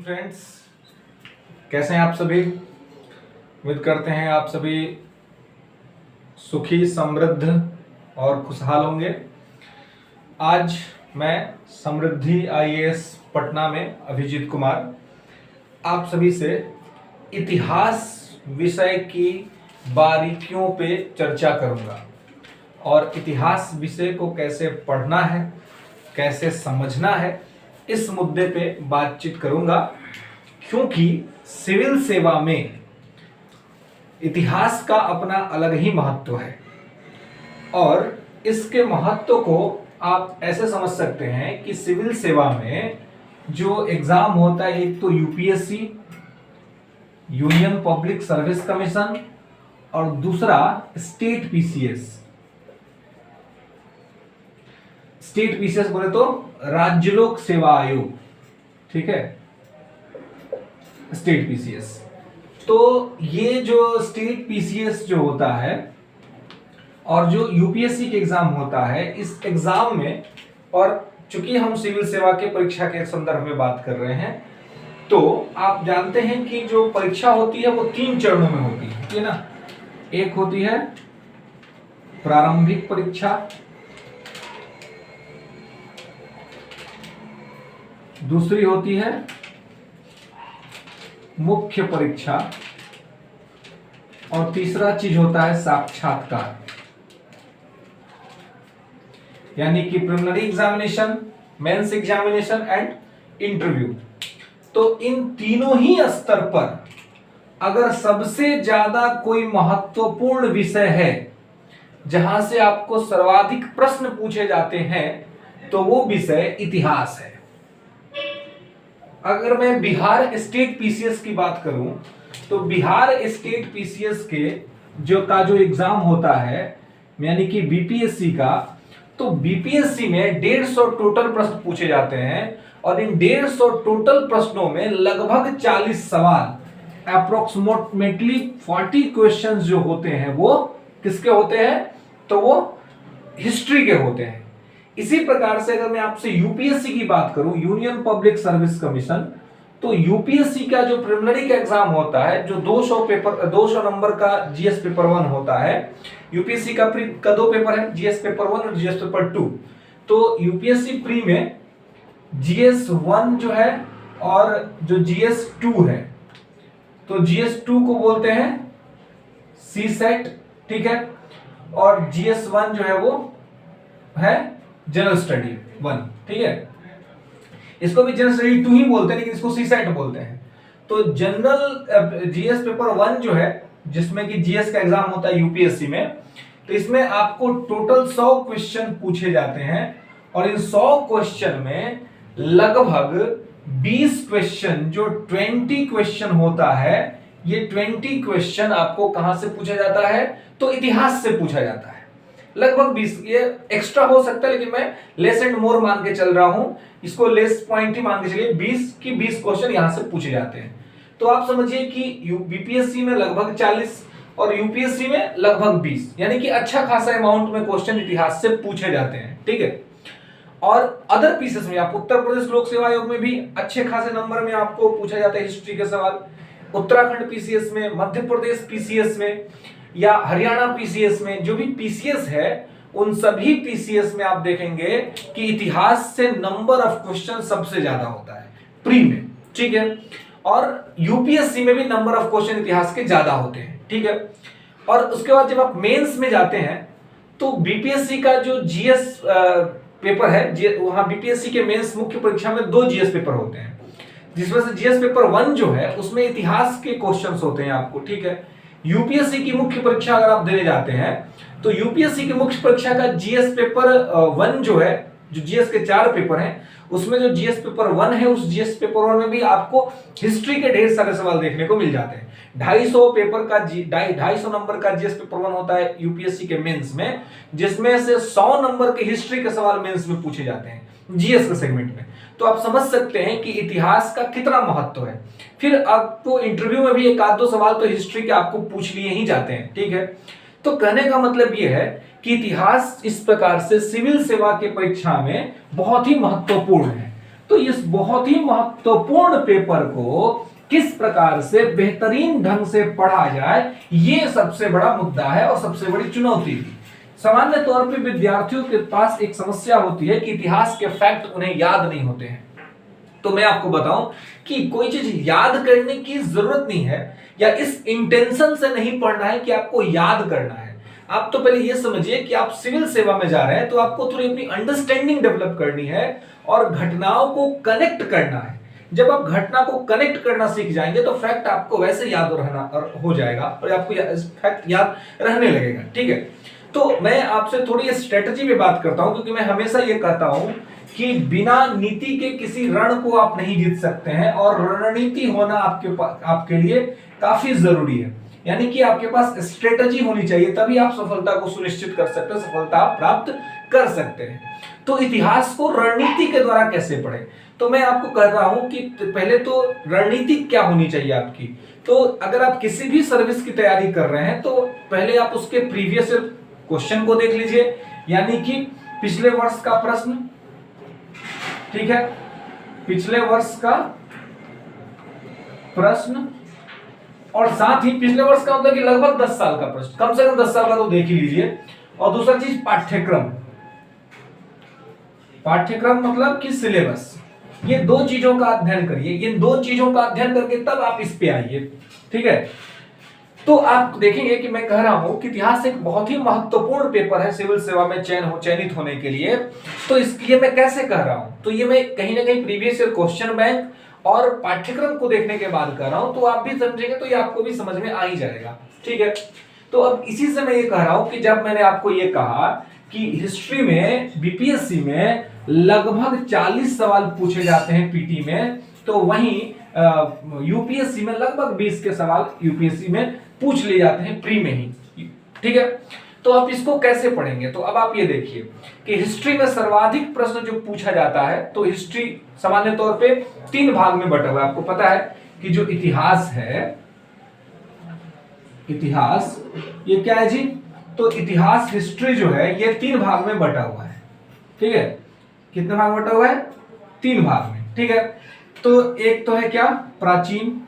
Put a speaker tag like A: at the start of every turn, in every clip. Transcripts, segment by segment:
A: Morning friends, कैसे हैं आप सभी। उम्मीद करते हैं आप सभी सुखी, समृद्ध और खुशहाल होंगे। आज मैं समृद्धि आईएएस पटना में अभिजीत कुमार आप सभी से इतिहास विषय की बारीकियों पे चर्चा करूंगा और इतिहास विषय को कैसे पढ़ना है, कैसे समझना है, इस मुद्दे पे बातचीत करूंगा। क्योंकि सिविल सेवा में इतिहास का अपना अलग ही महत्व है और इसके महत्व को आप ऐसे समझ सकते हैं कि सिविल सेवा में जो एग्जाम होता है, एक तो UPSC union public service commission और दूसरा स्टेट पीसीएस। स्टेट पीसीएस बोले तो राज्य लोक सेवा आयोग, ठीक है, स्टेट पीसीएस। तो ये जो स्टेट पीसीएस जो होता है और जो यूपीएससी के एग्जाम होता है, इस एग्जाम में, और चूंकि हम सिविल सेवा के परीक्षा के संदर्भ में बात कर रहे हैं, तो आप जानते हैं कि जो परीक्षा होती है वो 3 चरणों में होती है, ठीक है ना। एक होती है प्रारंभिक परीक्षा, दूसरी होती है मुख्य परीक्षा और तीसरा चीज होता है साक्षात्कार, यानी कि preliminary examination, mains examination and interview. तो इन तीनों ही स्तर पर अगर सबसे ज्यादा कोई महत्वपूर्ण विषय है जहां से आपको सर्वाधिक प्रश्न पूछे जाते हैं तो वो विषय इतिहास है। अगर मैं बिहार स्टेट पीसीएस की बात करूं तो बिहार स्टेट पीसीएस के जो एग्जाम होता है, यानी कि बीपीएससी का, तो बीपीएससी में 150 टोटल प्रश्न पूछे जाते हैं और इन 150 टोटल प्रश्नों में लगभग 40 सवाल, अप्रोक्सीमेटली 40 क्वेश्चंस जो होते हैं वो किसके होते हैं, तो वो हिस्ट्री के होते हैं। इसी प्रकार से अगर मैं आपसे यूपीएससी की बात करूं, यूनियन पब्लिक सर्विस कमीशन, तो यूपीएससी का जो प्रिलिमिनरी का एग्जाम होता है, जो 200 नंबर का जीएस पेपर 1 होता है, यूपीएससी का 2 पेपर है, जीएस पेपर 1 और जीएस पेपर 2। तो यूपीएससी प्री में जीएस 1 जो है और जो जीएस 2 है, तो जीएस 2 को बोलते हैं सी सेट, ठीक है, और जीएस 1 जो है वो है जनरल स्टडी 1, ठीक है। इसको भी जनरल स्टडी 2 ही बोलते हैं, लेकिन इसको सी सेट बोलते हैं। तो जनरल जीएस पेपर 1 जो है, जिसमें कि जीएस का एग्जाम होता है यूपीएससी में, तो इसमें आपको टोटल 100 क्वेश्चन पूछे जाते हैं और इन 100 क्वेश्चन में लगभग 20 क्वेश्चन, जो 20 क्वेश्चन होता है, ये 20 क्वेश्चन आपको कहां से पूछा जाता है, तो इतिहास से पूछा जाता है। लगभग 20, ये एक्स्ट्रा हो सकता है लेकिन मैं लेस एंड मोर मान के चल रहा हूं, इसको लेस पॉइंट ही मान के चलिए। 20 की 20 क्वेश्चन यहां से पूछे जाते हैं। तो आप समझिए कि बीपीएससी में लगभग 40 और यूपीएससी में लगभग 20, यानी कि अच्छा खासा अमाउंट में क्वेश्चन इतिहास से पूछे जाते हैं, ठीक है। और अदर पीसेस में, आप उत्तर प्रदेश लोक सेवा आयोग में भी अच्छे खासे नंबर में आपको पूछा जाता है हिस्ट्री के सवाल। उत्तराखंड पीसीएस में, मध्य प्रदेश पीसीएस में या हरियाणा पीसीएस में, जो भी पीसीएस है, उन सभी पीसीएस में आप देखेंगे कि इतिहास से नंबर ऑफ क्वेश्चन सबसे ज्यादा होता है प्री में, ठीक है। और यूपीएससी में भी नंबर ऑफ क्वेश्चन इतिहास के ज्यादा होते हैं, ठीक है। और उसके बाद जब आप मेंस में जाते हैं तो बीपीएससी का जो जीएस पेपर है, वहां बीपीएससी के मेंस मुख्य परीक्षा में 2 जीएस पेपर होते हैं, जिसमें से जीएस पेपर 1 जो है उसमें इतिहास के क्वेश्चंस होते हैं आपको, ठीक है। यूपीएससी की मुख्य परीक्षा अगर आप देने जाते हैं तो यूपीएससी की मुख्य परीक्षा का जीएस पेपर 1 जो है, जो जीएस के 4 पेपर हैं, उसमें जो जीएस पेपर 1 है, उस जीएस पेपर 1 में भी आपको हिस्ट्री के ढेर सारे सवाल देखने को मिल जाते हैं। 250 नंबर का जीएस पेपर 1 होता है यूपीएससी के मेंस में, जिसमें से 100 नंबर के हिस्ट्री के सवाल मेंस में पूछे जाते हैं जीएस के सेगमेंट में। तो आप समझ सकते हैं कि इतिहास का कितना महत्व है। फिर आपको इंटरव्यू में भी एक आध दो सवाल तो हिस्ट्री के आपको पूछ लिए ही जाते हैं, ठीक है। तो कहने का मतलब यह है कि इतिहास इस प्रकार से सिविल सेवा के परीक्षा में बहुत ही महत्वपूर्ण है। तो इस बहुत ही महत्वपूर्ण पेपर को किस प्रकार से बेहतरीन ढंग से पढ़ा जाए, ये सबसे बड़ा मुद्दा है और सबसे बड़ी चुनौती भी। सामान्य तौर पे विद्यार्थियों के पास एक समस्या होती है कि इतिहास के फैक्ट उन्हें याद नहीं होते हैं। तो मैं आपको बताऊं कि कोई चीज याद करने की जरूरत नहीं है, या इस इंटेंशन से नहीं पढ़ना है कि आपको याद करना है। आप तो पहले ये समझिए कि आप सिविल सेवा में जा रहे हैं, तो आपको थोड़ी अपनी अंडरस्टैंडिंग डेवलप करनी है और घटनाओं को कनेक्ट करना है। जब आप घटना को कनेक्ट करना सीख जाएंगे तो फैक्ट आपको वैसे याद रहना हो जाएगा और आपको फैक्ट याद रहने लगेगा। ठीक है, तो मैं आपसे थोड़ी स्ट्रेटजी पे बात करता हूं, क्योंकि मैं हमेशा ये कहता हूं कि बिना नीति के किसी रण को आप नहीं जीत सकते हैं, और रणनीति होना आपके लिए काफी जरूरी है। यानी कि आपके पास स्ट्रेटजी होनी चाहिए, तभी आप सफलता को सुनिश्चित कर सकते हैं, सफलता प्राप्त कर सकते हैं। तो इतिहास को रणनीति के द्वारा कैसे पढ़ें, तो मैं आपको कह रहा हूं कि पहले तो रणनीति क्या होनी चाहिए आपकी। तो अगर आप किसी भी सर्विस की तैयारी कर रहे हैं तो पहले आप उसके प्रीवियस क्वेश्चन को देख लीजिए, यानी कि पिछले वर्ष का प्रश्न, ठीक है, पिछले वर्ष का प्रश्न, और साथ ही पिछले वर्ष का मतलब कि लगभग 10 साल का प्रश्न, कम से कम 10 साल का तो देख ही लीजिए। और दूसरा चीज पाठ्यक्रम, पाठ्यक्रम मतलब कि सिलेबस, ये दो चीजों का अध्ययन करिए। ये दो चीजों का अध्ययन करके तब आप इस पे आइए। ठीक है, तो आप देखेंगे कि मैं कह रहा हूं कि इतिहास एक बहुत ही महत्वपूर्ण पेपर है सिविल सेवा में चयनित होने के लिए। तो इसलिए मैं कैसे कह रहा हूं, तो ये मैं कहीं ना कहीं प्रीवियस ईयर क्वेश्चन बैंक और पाठ्यक्रम को देखने के बाद कर रहा हूं, तो आप भी समझेंगे तो ये आपको भी समझ में आ ही जाएगा। ठीक है, तो अब इसी से मैं ये कह रहा हूं कि जब मैंने आपको ये कहा कि हिस्ट्री में बीपीएससी में लगभग 40 सवाल पूछे जाते हैं पीटी में, तो वहीं यूपीएससी में लगभग 20 के सवाल यूपीएससी में पूछ लिए जाते हैं प्री में ही। ठीक है, तो आप इसको कैसे पढ़ेंगे, तो अब आप ये देखिए कि हिस्ट्री में सर्वाधिक प्रश्न जो पूछा जाता है, तो हिस्ट्री सामान्य तौर पे 3 भाग में बटा हुआ है। आपको पता है कि जो इतिहास है, इतिहास ये क्या है जी, तो इतिहास हिस्ट्री जो है ये 3 भाग में बटा हुआ है। ठीक है, कितने भाग में बटा हुआ है, 3 भाग में। ठीक है, तो एक तो है क्या, प्राचीन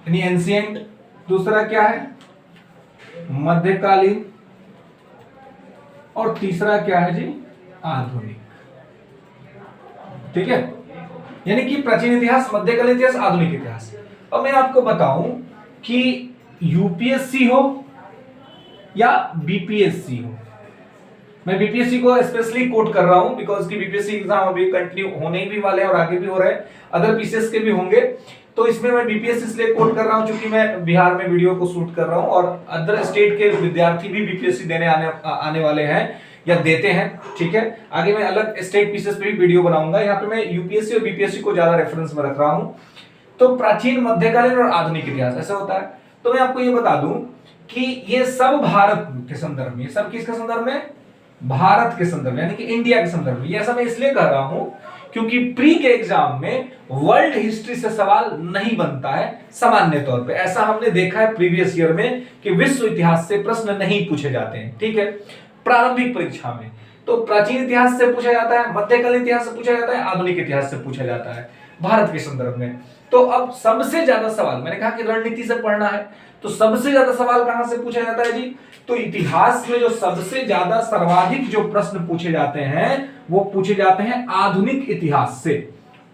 A: यानी एंशिएंट, दूसरा क्या है मध्यकालीन, और तीसरा क्या है जी आधुनिक। ठीक है, यानी कि प्राचीन इतिहास, मध्यकालीन इतिहास, आधुनिक इतिहास। अब मैं आपको बताऊं कि यूपीएससी हो या बीपीएससी हो, मैं बीपीएससी को स्पेशली कोट कर रहा हूं बिकॉज की बीपीएससी एग्जाम अभी कंटिन्यू होने भी वाले हैं और आगे भी हो रहे हैं, अदर पीसीएस के भी होंगे। तो इसमें मैं बीपीएससी इसलिए कोट कर रहा हूं क्योंकि मैं बिहार में वीडियो को शूट कर रहा हूं और अदर स्टेट के विद्यार्थी भी बीपीएससी देने आने वाले हैं या देते हैं। ठीक है, आगे मैं अलग स्टेट पीसीएस पे भी वीडियो बनाऊंगा, यहाँ पे मैं यूपीएससी और बीपीएससी को ज्यादा रेफरेंस में रख रहा हूं। तो प्राचीन, मध्यकालीन और आधुनिक इतिहास ऐसा होता है। तो मैं आपको ये बता दूं कि ये सब भारत के संदर्भ में, सब किसके संदर्भ में, भारत के संदर्भ में, यानी कि इंडिया के संदर्भ में। ऐसा मैं इसलिए कर रहा हूं क्योंकि प्री के एग्जाम में वर्ल्ड हिस्ट्री से सवाल नहीं बनता है सामान्य तौर पे। ऐसा हमने देखा है प्रीवियस ईयर में कि विश्व इतिहास से प्रश्न नहीं पूछे जाते हैं। ठीक है, प्रारंभिक परीक्षा में तो प्राचीन इतिहास से पूछा जाता है, मध्यकालीन इतिहास से पूछा जाता है, आधुनिक इतिहास से पूछा जाता है भारत के संदर्भ में। तो अब सबसे ज्यादा सवाल, मैंने कहा कि रणनीति से पढ़ना है, तो सबसे ज्यादा सवाल कहां से पूछा जाता है जी, तो इतिहास में जो सबसे ज्यादा सर्वाधिक जो प्रश्न पूछे जाते हैं वो पूछे जाते हैं आधुनिक इतिहास से,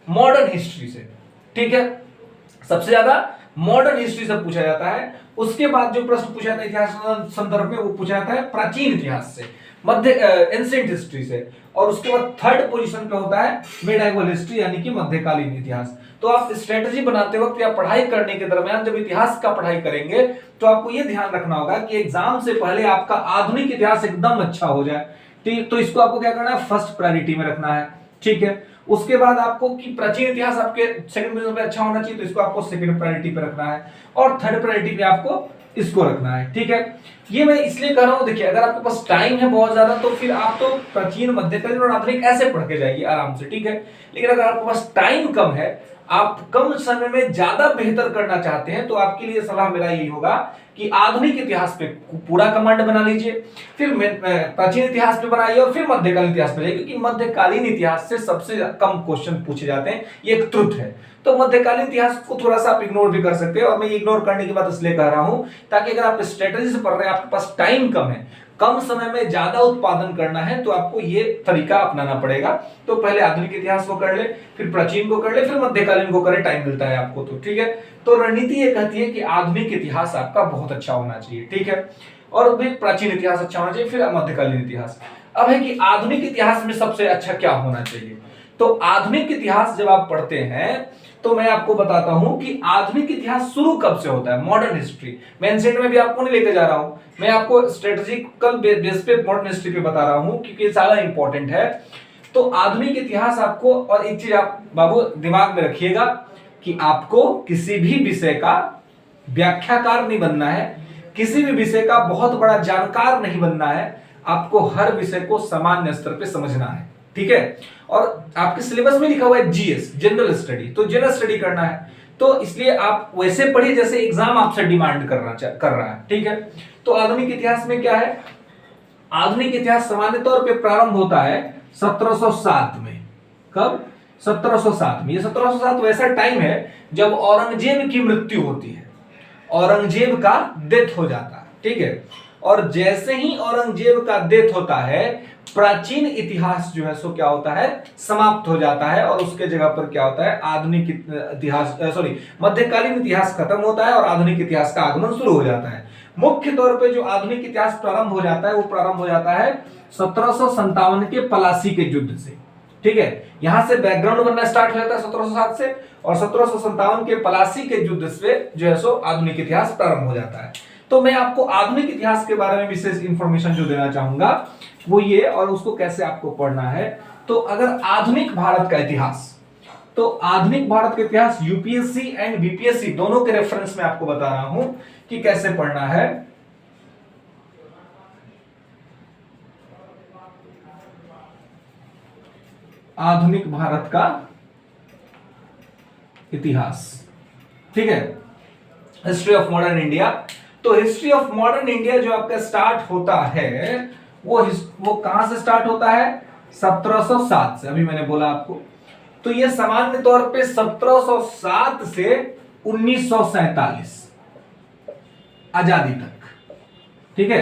A: मॉडर्न हिस्ट्री से। ठीक है, सबसे ज्यादा मॉडर्न हिस्ट्री से पूछा जाता है। उसके बाद जो प्रश्न पूछा जाता है इतिहास संदर्भ में वो पूछा जाता है प्राचीन इतिहास से, मध्य एंशिएंट हिस्ट्री से, और उसके बाद थर्ड पोजीशन पे होता है मेडाइवल हिस्ट्री यानी कि मध्यकालीन इतिहास। तो आप स्ट्रेटजी बनाते वक्त या पढ़ाई करने के दरमियान जब इतिहास का पढ़ाई करेंगे तो आपको यह ध्यान रखना होगा कि एग्जाम से पहले आपका आधुनिक इतिहास एकदम अच्छा हो जाए। तो इसको आपको क्या करना है, फर्स्ट प्रायोरिटी में रखना है। ठीक है, उसके बाद आपको कि प्राचीन इतिहास आपके सेकंड पोजीशन पे अच्छा होना चाहिए, तो इसको आपको सेकंड प्रायोरिटी पे रखना है, और थर्ड प्रायोरिटी पे आपको इसको रखना है। ठीक है, ये मैं इसलिए कह रहा हूं, देखिए अगर आपके पास टाइम है बहुत ज्यादा तो फिर आप तो प्राचीन, मध्यकालीन और आधुनिक ऐसे पढ़ के जाइए आराम से। ठीक है, लेकिन अगर आपके पास टाइम कम है आप कम समय में ज्यादा बेहतर करना चाहते हैं तो आपके लिए सलाह मेरा यही होगा कि आधुनिक इतिहास पे पूरा कमांड बना लीजिए, फिर प्राचीन इतिहास पे बनाइए और फिर मध्यकालीन इतिहास पे जाइए, क्योंकि मध्यकालीन इतिहास से सबसे कम क्वेश्चन पूछे जाते हैं, ये एक ट्रुथ है। तो मध्यकालीन इतिहास को थोड़ा सा आप इग्नोर भी कर सकते हैं, और मैं इग्नोर करने की बात इसलिए कह रहा हूं ताकि अगर आप स्ट्रेटेजी से पढ़ रहे हैं, आपके पास टाइम कम है, कम समय में ज्यादा उत्पादन करना है, तो आपको ये तरीका अपनाना पड़ेगा। तो पहले आधुनिक इतिहास को कर ले, फिर प्राचीन को कर ले, फिर मध्यकालीन को करे, टाइम मिलता है आपको तो ठीक है। तो रणनीति ये कहती है कि आधुनिक इतिहास आपका बहुत अच्छा होना चाहिए, ठीक है, और फिर प्राचीन इतिहास अच्छा होना चाहिए, फिर मध्यकालीन इतिहास। अब है कि आधुनिक इतिहास में सबसे अच्छा क्या होना चाहिए। तो आधुनिक इतिहास जब आप पढ़ते हैं तो मैं आपको बताता हूं कि आधुनिक इतिहास शुरू कब से होता है, मॉडर्न हिस्ट्री। मैं एंशिएंट में भी आपको नहीं लेके जा रहा हूं, मैं आपको स्ट्रेटेजिकल बेस पे मॉडर्न हिस्ट्री पे बता रहा हूं, क्योंकि ये ज्यादा इंपॉर्टेंट है। तो आधुनिक इतिहास आपको, और एक चीज आप बाबू दिमाग में रखिएगा कि आपको किसी भी विषय का व्याख्याकार नहीं बनना है, किसी भी विषय का बहुत बड़ा जानकार नहीं बनना है, आपको हर विषय को सामान्य स्तर पे समझना है, ठीक है। और आपके सिलेबस में लिखा हुआ है जीएस, जनरल स्टडी, तो जनरल स्टडी करना है, तो इसलिए आप वैसे पढ़िए जैसे एग्जाम आपसे डिमांड कर रहा है, ठीक है। तो आधुनिक इतिहास में क्या है, आधुनिक इतिहास सामान्य तौर पे प्रारंभ होता है 1707 में। कब? 1707 में। ये 1707 वैसा टाइम है जब औरंगजेब की मृत्यु होती है, औरंगजेब का डेथ हो जाता है, ठीक है। और जैसे ही औरंगजेब का डेथ होता है, प्राचीन इतिहास जो है सो क्या होता है, समाप्त हो जाता है, और उसके जगह पर क्या होता है, आधुनिक इतिहास, मध्यकालीन इतिहास खत्म होता है और आधुनिक इतिहास का आगमन शुरू हो जाता है। मुख्य तौर पे जो आधुनिक इतिहास प्रारंभ हो जाता है वो प्रारंभ हो जाता है 1757 के पलासी के युद्ध से, ठीक है। यहां से बैकग्राउंड बनना स्टार्ट हो जाता है 1707 से, और 1757 के पलासी के युद्ध से जो है सो आधुनिक इतिहास प्रारंभ हो जाता है। तो मैं आपको आधुनिक इतिहास के बारे में विशेष इंफॉर्मेशन जो देना चाहूंगा वो ये, और उसको कैसे आपको पढ़ना है। तो अगर आधुनिक भारत का इतिहास, तो आधुनिक भारत का इतिहास यूपीएससी एंड बीपीएससी दोनों के रेफरेंस में आपको बता रहा हूं कि कैसे पढ़ना है। आधुनिक भारत का इतिहास, ठीक है, हिस्ट्री ऑफ मॉडर्न इंडिया। तो हिस्ट्री ऑफ मॉडर्न इंडिया जो आपका स्टार्ट होता है वो कहां से स्टार्ट होता है, 1707 से। अभी मैंने बोला आपको, तो ये सामान्य तौर पे 1707 से 1947 आजादी तक, ठीक है,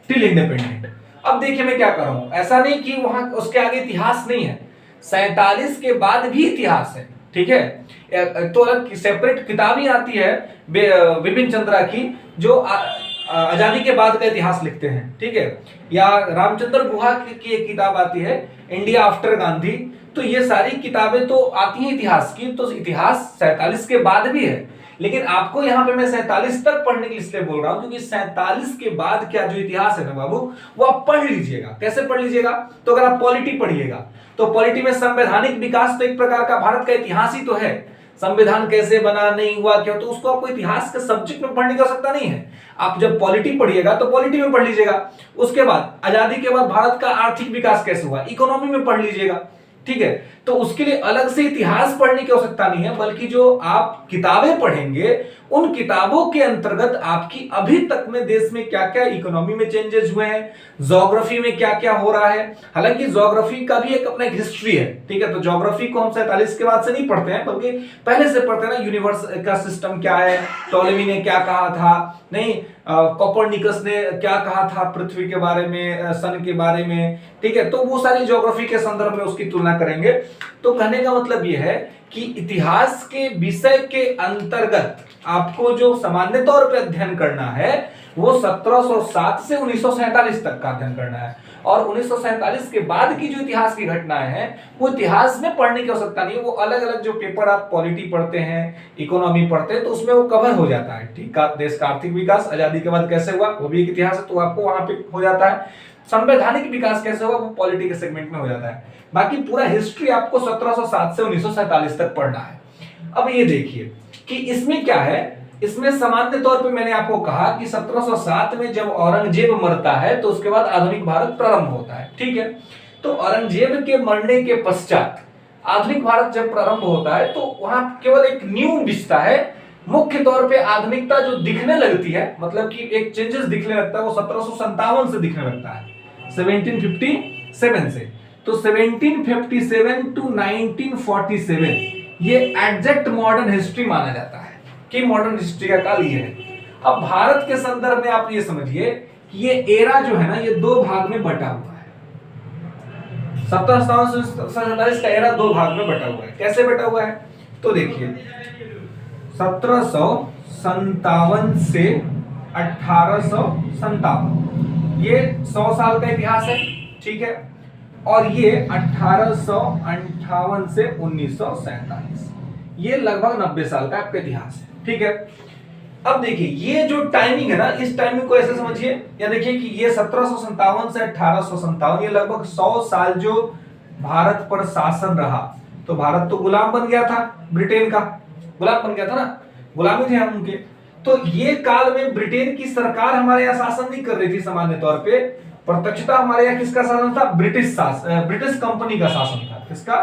A: टिल इंडिपेंडेंट। अब देखिए मैं क्या कर रहा हूं, ऐसा नहीं कि वहां उसके आगे इतिहास नहीं है, 47 के बाद भी इतिहास है, ठीक है। तो अलग सेपरेट किताबें आती है विपिन चंद्रा की जो आजादी के बाद का इतिहास लिखते हैं, ठीक है, या रामचंद्र गुहा की एक किताब आती है इंडिया आफ्टर गांधी। तो ये सारी किताबें तो आती हैं इतिहास की, तो इतिहास 47 के बाद भी है, लेकिन आपको यहाँ पे मैं 47 तक पढ़ने के लिए बोल रहा हूं, क्योंकि 47 के बाद क्या जो इतिहास है ना बाबू, वो आप पढ़ लीजिएगा। कैसे पढ़ लीजिएगा, तो अगर आप पॉलिटी पढ़िएगा तो पॉलिटी में संवैधानिक विकास तो एक प्रकार का भारत का इतिहास ही तो है, संविधान कैसे बना, नहीं हुआ क्यों, तो उसको आपको इतिहास के सब्जेक्ट में पढ़ने की आवश्यकता नहीं है। आप जब पॉलिटी पढ़िएगा तो पॉलिटी में पढ़ लीजिएगा। उसके बाद आजादी के बाद भारत का आर्थिक विकास कैसे हुआ, इकोनॉमी में पढ़ लीजिएगा, ठीक है। तो उसके लिए अलग से इतिहास पढ़ने की आवश्यकता नहीं है, बल्कि जो आप किताबें पढ़ेंगे उन किताबों के अंतर्गत आपकी अभी तक में देश में क्या क्या इकोनॉमी में चेंजेस हुए हैं, ज्योग्राफी में क्या क्या हो रहा है। हालांकि ज्योग्राफी का भी एक अपना एक हिस्ट्री है, ठीक है। तो ज्योग्राफी को हम 47 के बाद से नहीं पढ़ते हैं, बल्कि पहले से पढ़ते हैं ना, यूनिवर्स का सिस्टम क्या है, टॉलेमी ने क्या कहा था, नहीं कोपरनिकस ने क्या कहा था पृथ्वी के बारे में, सन के बारे में, ठीक है। तो वो सारी ज्योग्राफी के संदर्भ में उसकी तुलना करेंगे। तो कहने का मतलब यह है कि इतिहास के विषय के अंतर्गत आपको जो सामान्य तौर पर अध्ययन करना है वो 1707 से 1947 तक का अध्ययन करना है, और 1947 के बाद की जो इतिहास की घटनाएं हैं वो इतिहास में पढ़ने की आवश्यकता नहीं है। वो अलग अलग जो पेपर आप पॉलिटी पढ़ते हैं, इकोनॉमी पढ़ते हैं, तो उसमें वो कवर हो जाता है, ठीक है। देश का आर्थिक विकास आजादी के बाद कैसे हुआ वो भी एक इतिहास है, तो आपको वहां पे हो जाता है। संवैधानिक विकास कैसे हुआ वो पॉलिटी के सेगमेंट में हो जाता है। बाकी पूरा हिस्ट्री आपको 1707 से 1947 तक पढ़ना है। अब ये देखिए कि इसमें क्या है, इसमें सामान्य तौर पे मैंने आपको कहा कि 1707 में जब औरंगजेब मरता है तो उसके बाद आधुनिक भारत प्रारंभ होता है, ठीक है। तो औरंगजेब के मरने के पश्चात आधुनिक भारत जब प्रारंभ होता है तो वहां केवल एक न्यू दिखता है, मुख्य तौर पे आधुनिकता जो दिखने लगती है, मतलब कि एक चेंजेस दिखने लगता है, वो 1757 से दिखने लगता है, 1757 से। तो 1757 टू 1947 ये एग्जैक्ट मॉडर्न हिस्ट्री माना जाता है कि मॉडर्न हिस्ट्री का काल ये है। अब भारत के संदर्भ में आप ये समझिए कि ये एरा जो है ना, ये दो भाग में बटा हुआ है। 1747 का एरा दो भाग में बटा हुआ है। कैसे बटा हुआ है? तो देखिए 1757 से 1857 ये 100 साल का इतिहास है, ठीक है। और ये 1858 से 1947 ये लगभग 90 साल का आपका इतिहास है, ठीक है। अब देखिए ये जो टाइमिंग है ना, इस टाइमिंग को ऐसे समझिए, या देखिए कि ये 1757 से 1857 ये लगभग 100 साल जो भारत पर शासन रहा। तो भारत तो गुलाम बन गया था, ब्रिटेन का गुलाम बन गया था ना, गुलामी थे हम उनके। तो ये काल में ब्रिटेन की सरकार हमारे यहाँ शासन नहीं कर रही थी, सामान्य तौर पे प्रत्यक्षता हमारे यहाँ किसका शासन था? ब्रिटिश कंपनी का शासन था। किसका?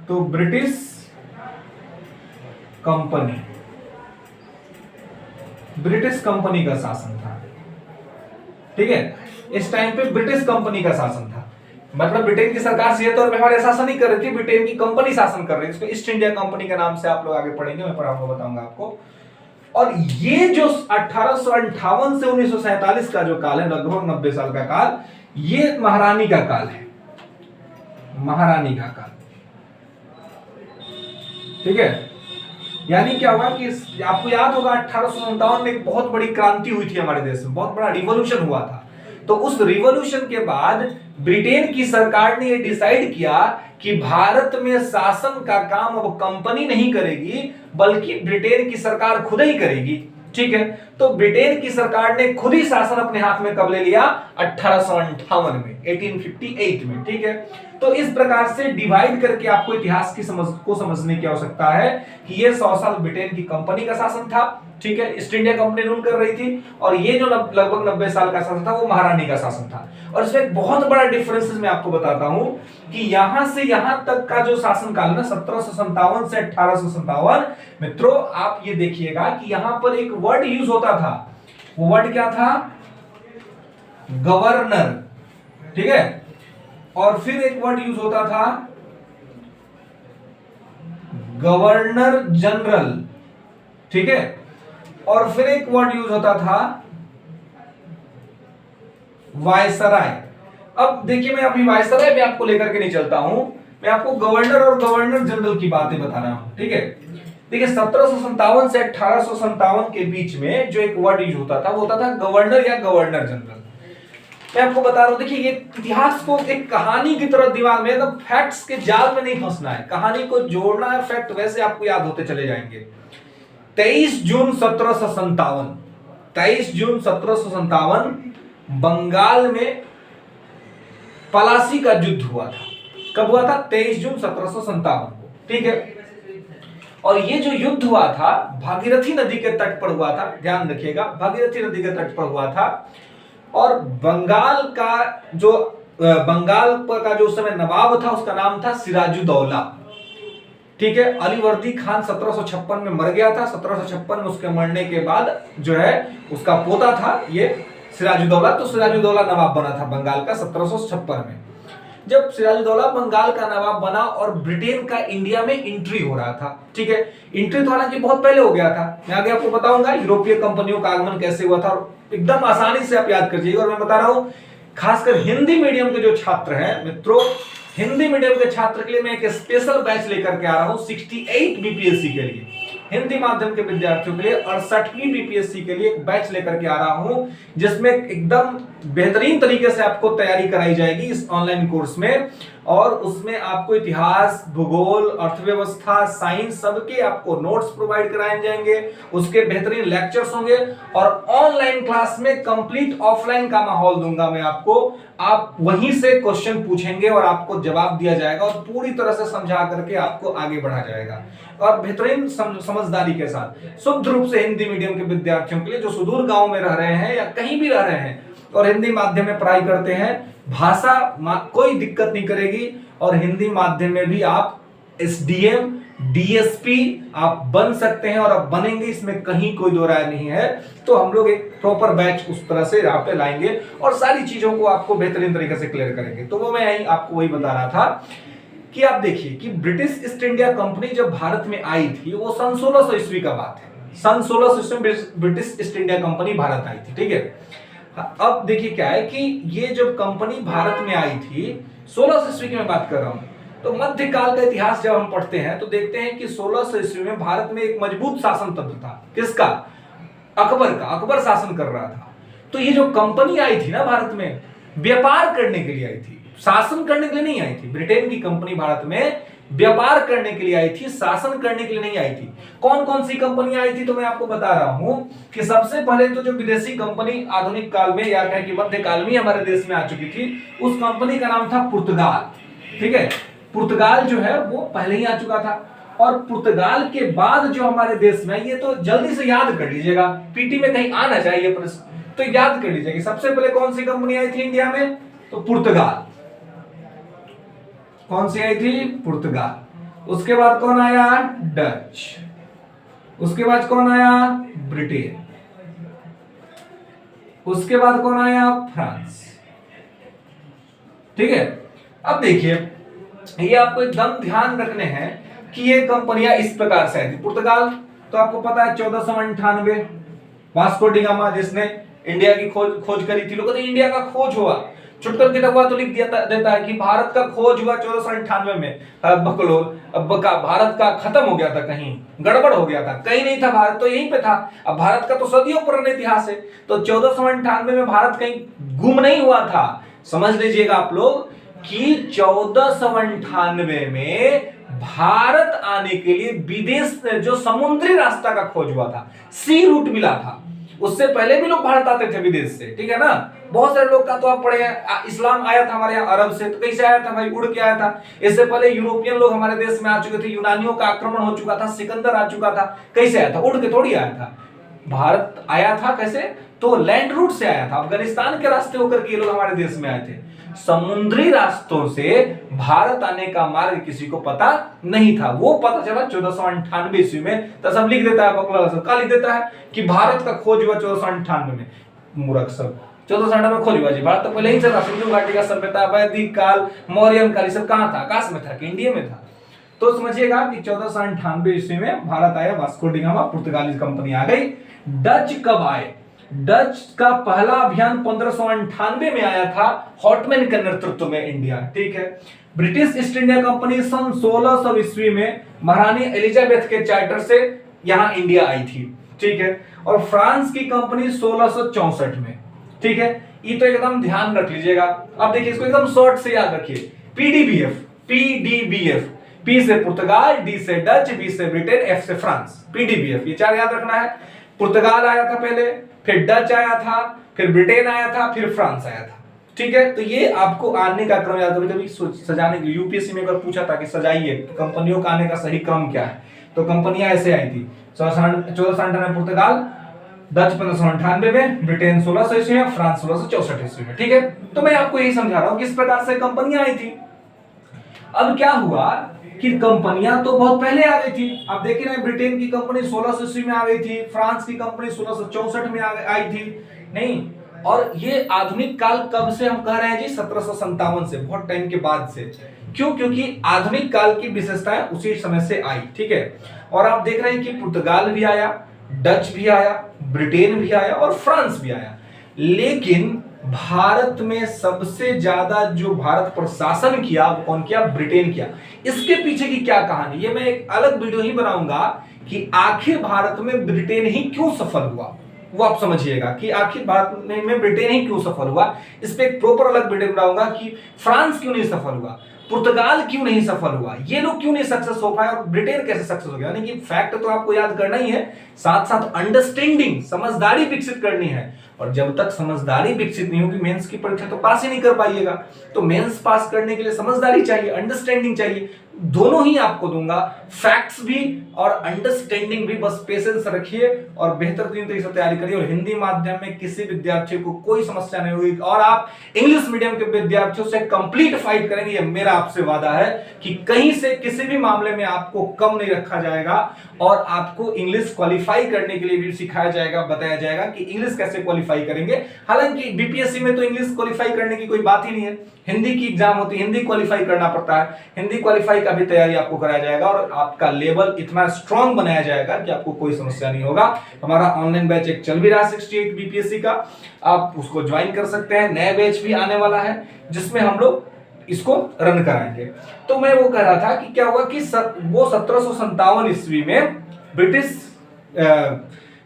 A: तो ब्रिटिश कंपनी का शासन था, ठीक है। इस टाइम पे ब्रिटिश कंपनी का शासन था, मतलब ब्रिटेन की सरकार सीधे तौर पे हमारे शासन नहीं कर रही थी, ब्रिटेन की कंपनी शासन कर रही थी। इसको ईस्ट इंडिया कंपनी के नाम से आप लोग आगे पढ़ेंगे, मैं पढ़ाऊंगा, बताऊंगा आपको। और ये जो 1858 से 1947 का जो काल है, लगभग 90 साल का काल, ये महारानी का काल है, महारानी का काल, ठीक है। यानी क्या हुआ कि आपको याद होगा 1857 में एक बहुत बड़ी क्रांति हुई थी हमारे देश में, बहुत बड़ा रिवॉल्यूशन हुआ था। तो उस रिवॉल्यूशन के बाद ब्रिटेन की सरकार ने यह डिसाइड किया कि भारत में शासन का काम अब कंपनी नहीं करेगी, बल्कि ब्रिटेन की सरकार खुद ही करेगी, ठीक है। तो ब्रिटेन की सरकार ने खुद ही शासन अपने हाथ में कब ले लिया? 1858 में, 1858 में, ठीक है। तो इस प्रकार से डिवाइड करके आपको इतिहास की समझने की आवश्यकता है कि ये 100 साल ब्रिटेन की कंपनी का शासन था, ठीक है, ईस्ट इंडिया कंपनी रूल कर रही थी, और ये जो लगभग 90 साल का शासन था वो महारानी का शासन था। और इसमें एक बहुत बड़ा डिफरेंस मैं आपको बताता हूं कि यहां से यहां तक का जो शासन काल ना, 1757 से 1857, मित्रों आप ये देखिएगा कि यहां पर एक वर्ड यूज होता था। वो वर्ड क्या था? गवर्नर, ठीक है। और फिर एक वर्ड यूज होता था गवर्नर जनरल, ठीक है। और फिर एक वर्ड यूज होता था वायसराय। अब देखिए मैं अभी वायसराय में आपको लेकर के नहीं चलता हूं, मैं आपको गवर्नर और गवर्नर जनरल की बातें बता रहा हूं, ठीक है। देखिए 1757 से 1857 के बीच में जो एक वर्ड यूज होता था वो होता था गवर्नर या गवर्नर जनरल। मैं आपको बता रहा हूं, देखिए ये इतिहास को एक कहानी की तरह दिमाग में, एकदम फैक्ट्स के जाल में नहीं फंसना है, कहानी को जोड़ना है, फैक्ट वैसे आपको याद होते चले जाएंगे। 23 जून 1757, 23 जून 1757 बंगाल में पलासी का युद्ध हुआ था। कब हुआ था? 23 जून 1757 को, ठीक है। और ये जो युद्ध हुआ था भागीरथी नदी के तट पर हुआ था, ध्यान रखिएगा, भागीरथी नदी के तट पर हुआ था। और बंगाल पर का जो उस समय नवाब था उसका नाम था सिराजुद्दौला, ठीक है। अलीवर्दी खान 1756 में मर गया था। 1756 में उसके मरने के बाद जो है उसका पोता था ये सिराजुद्दौला, तो सिराजुद्दौला नवाब बना था बंगाल का 1756 में। जब सिराजुद्दौला बंगाल का नवाब बना और ब्रिटेन का इंडिया में एंट्री हो रहा था, ठीक है। एंट्री तो हालांकि बहुत पहले हो गया था, मैं आगे आपको बताऊंगा यूरोपीय कंपनियों का आगमन कैसे हुआ था, और एकदम आसानी से आप याद कर जाइएगा। और मैं बता रहा हूं खासकर हिंदी मीडियम के जो छात्र हैं मित्रों, हिंदी मीडियम के छात्र के लिए मैं एक स्पेशल बैच लेकर के आ रहा हूं 68 बीपीएससी के लिए, हिंदी माध्यम के विद्यार्थियों के लिए 68वीं बीपीएससी के लिए एक बैच लेकर के आ रहा हूं, जिसमें एकदम बेहतरीन तरीके से आपको तैयारी कराई जाएगी इस ऑनलाइन कोर्स में। और उसमें आपको इतिहास, भूगोल, अर्थव्यवस्था, साइंस सबके आपको नोट्स प्रोवाइड कराए जाएंगे, उसके बेहतरीन लेक्चर्स होंगे, और ऑनलाइन क्लास में कंप्लीट ऑफलाइन का माहौल दूंगा मैं आपको। आप वहीं से क्वेश्चन पूछेंगे और आपको जवाब दिया जाएगा, और पूरी तरह से समझा करके आपको आगे बढ़ा जाएगा, और बेहतरीन समझदारी के साथ शुद्ध रूप से हिंदी मीडियम के विद्यार्थियों के लिए जो सुदूर गांव में रह रहे हैं या कहीं भी रह रहे हैं और हिंदी माध्यम में पढ़ाई करते हैं, भाषा कोई दिक्कत नहीं करेगी, और हिंदी माध्यम में भी आप एसडीएम, डीएसपी आप बन सकते हैं और आप बनेंगे, इसमें कहीं कोई दो राय नहीं है। तो हम लोग एक प्रॉपर बैच उस तरह से यहाँ पे लाएंगे और सारी चीजों को आपको बेहतरीन तरीके से क्लियर करेंगे। तो वो मैं यही आपको वही बता रहा था कि आप देखिए कि ब्रिटिश ईस्ट इंडिया कंपनी जब भारत में आई थी वो सन 1600 ईस्वी का बात है। सन 1600 ईस्वी में British East India Company Bharat आई थी, ठीक है। अब देखिए क्या है कि ये जब कंपनी भारत में आई थी 1600 ईस्वी की मैं बात कर रहा हूं, तो मध्यकाल का इतिहास जब हम पढ़ते हैं तो देखते हैं कि 1600 ईस्वी में भारत में एक मजबूत शासन तंत्र था। किसका? अकबर का। अकबर शासन कर रहा था। तो ये जो कंपनी आई थी ना भारत में, व्यापार करने के लिए आई थी, शासन करने के लिए नहीं आई थी। ब्रिटेन की कंपनी भारत में व्यापार करने के लिए आई थी, शासन करने के लिए नहीं आई थी। कौन कौन सी कंपनी आई थी तो मैं आपको बता रहा हूं कि सबसे पहले तो जो विदेशी कंपनी आधुनिक काल में या कहें कि मध्यकाल में हमारे देश में आ चुकी थी, उस कंपनी का नाम था पुर्तगाल, ठीक है। पुर्तगाल जो है वो पहले ही आ चुका था। और पुर्तगाल के बाद जो हमारे देश में, ये तो जल्दी से याद कर लीजिएगा, पीटी में कहीं आना चाहिए प्रश्न, तो याद कर लीजिएगा सबसे पहले कौन सी कंपनी आई थी इंडिया में, तो पुर्तगाल। कौन सी आई थी? पुर्तगाल। उसके बाद कौन आया? डच। उसके बाद कौन आया? ब्रिटेन। उसके बाद कौन आया? फ्रांस, ठीक है। अब देखिए ये आपको एकदम ध्यान रखने हैं कि ये कंपनियां इस प्रकार से आई थी। पुर्तगाल तो आपको पता है 1498 वास्को डी गामा जिसने इंडिया की खोज करी थी। लोग इंडिया का खोज हुआ, चुटकुल किताब हुआ तो लिख देता है कि भारत का खोज हुआ 1498 में। भारत का खत्म हो गया था, कहीं गड़बड़ हो गया था, कहीं नहीं था, भारत तो यहीं पे था। अब भारत का तो सदियों पुराना इतिहास है, तो 1498 में भारत कहीं गुम नहीं हुआ था। समझ लीजिएगा आप लोग कि 1498 में भारत आने के लिए विदेश जो समुद्री रास्ता का खोज हुआ था, सी रूट मिला था। उससे पहले भी लोग भारत आते थे विदेश से, ठीक है ना। बहुत सारे लोग का तो आप पढ़े हैं, इस्लाम आया था हमारे यहाँ अरब से, तो कैसे आया था भाई? उड़ के आया था। इससे पहले यूरोपियन लोग हमारे देश में आ चुके थे, यूनानियों का आक्रमण हो चुका था, सिकंदर आ चुका था। कैसे आया था? उड़ के थोड़ी आया था। भारत आया था कैसे? तो लैंड रूट से आया था, अफगानिस्तान के रास्ते होकर के लोग हमारे देश में आए थे। समुद्री रास्तों से भारत आने का मार्ग किसी को पता नहीं था, वो पता चला 1498 ईस्वी में। तो सब लिख देता है, बकला सब का लिख देता है कि भारत का खोज हुआ 1498 में। मूर्ख सब, 1498 में खोज हुआ जी, भारत तो पहले ही चला। सिंधु घाटी का सभ्यता, वैदिक काल, मौर्यन काल, सब कहां था? आकाश में था कि इंडिया में था? तो समझिएगा कि 1498 ईस्वी में भारत आया, वास्को डी गामा, पुर्तगाली कंपनी आ गई। डच कब आए? डच का पहला अभियान 1598 में आया था, हॉटमैन के नेतृत्व में इंडिया, ठीक है। ब्रिटिश ईस्ट इंडिया कंपनी सन 1600 ईस्वी में महारानी एलिजाबेथ के चार्टर से यहां इंडिया आई थी, ठीक है। और फ्रांस की कंपनी 1664 में, ठीक है। ये तो एकदम ध्यान रख लीजिएगा। अब देखिए इसको एकदम शॉर्ट से याद रखिए, पीडीबीएफ। पीडीबीएफ, पी से पुर्तगाल, डी से डच, बी से ब्रिटेन, एफ से फ्रांस, पीडीबीएफ। ये चार याद रखना है। पुर्तगाल आया था पहले, फिर डच आया था, फिर ब्रिटेन आया था, फिर फ्रांस आया था, ठीक है। तो ये आपको आने का क्रम याद, कभी सजाने के लिए यूपीएससी में अगर पूछा था कि सजाइए कंपनियों का आने का सही क्रम क्या है, तो कंपनियां ऐसे आई थी। 1498 में पुर्तगाल, डच 1598 में, ब्रिटेन 1600 ईस्वी में, फ्रांस 1664 ईस्वी में, ठीक है। तो मैं आपको यही समझा रहा हूं किस प्रकार से कंपनियां आई थी। अब क्या हुआ कि कंपनियां तो बहुत पहले आ गई थी। आप देखिए ना, ब्रिटेन की कंपनी 1600 ईस्वी में आ गई थी, फ्रांस की कंपनी 1664 में आई थी, नहीं। और ये आधुनिक काल कब से हम कह रहे हैं जी? 1757 से, बहुत टाइम के बाद से। क्यों? क्योंकि आधुनिक काल की विशेषताएं उसी समय से आई, ठीक है। और आप देख रहे हैं कि पुर्तगाल भी आया, डच भी आया, ब्रिटेन भी आया और फ्रांस भी आया। लेकिन भारत में सबसे ज्यादा जो भारत पर शासन किया वो कौन किया? ब्रिटेन किया। इसके पीछे की क्या कहानी, ये मैं एक अलग वीडियो ही बनाऊंगा कि आखिर भारत में ब्रिटेन ही क्यों सफल हुआ, वो आप समझिएगा कि आखिर भारत में ब्रिटेन ही क्यों सफल हुआ। इस पे एक प्रॉपर अलग वीडियो बनाऊंगा कि फ्रांस क्यों नहीं सफल हुआ, पुर्तगाल क्यों नहीं सफल हुआ, ये लोग क्यों नहीं सक्सेस हो पाए और ब्रिटेन कैसे सक्सेस हो गया। यानी कि फैक्ट तो आपको याद करना ही है, साथ साथ अंडरस्टैंडिंग, समझदारी विकसित करनी है। और जब तक समझदारी विकसित नहीं होगी, मेंस की परीक्षा तो पास ही नहीं कर पाइएगा। तो मेंस पास करने के लिए समझदारी चाहिए, अंडरस्टैंडिंग चाहिए। दोनों ही आपको दूंगा, फैक्ट्स भी और अंडरस्टैंडिंग भी। बस पेशेंस रखिए और बेहतर तरीके से तैयारी करिए। और हिंदी माध्यम में किसी विद्यार्थी को कोई समस्या नहीं होगी और आप इंग्लिश मीडियम के विद्यार्थियों से कंप्लीट फाइट करेंगे, यह मेरा आपसे वादा है कि कहीं से किसी भी मामले में आपको कम नहीं रखा जाएगा और आपको इंग्लिश क्वालिफाई करने के लिए भी सिखाया जाएगा, बताया जाएगा कि इंग्लिश कैसे क्वालिफाई करेंगे। हालांकि बीपीएससी में तो इंग्लिश क्वालिफाई करने की कोई बात ही नहीं है, हिंदी की एग्जाम होती है, हिंदी क्वालिफाई करना पड़ता है। हिंदी क्वालिफाई का भी तैयारी आपको कराया जाएगा और आपका लेवल इतना स्ट्रांग बनाया जाएगा कि आपको कोई समस्या नहीं होगा। हमारा ऑनलाइन बैच एक चल भी रहा है 68 बीपीएससी का, आप उसको ज्वाइन कर सकते हैं। नया बैच भी आने वाला है जिसमें हम लोग इसको रन कराएंगे। तो मैं वो कह रहा था कि क्या हुआ कि वो 1757 ईस्वी में ब्रिटिश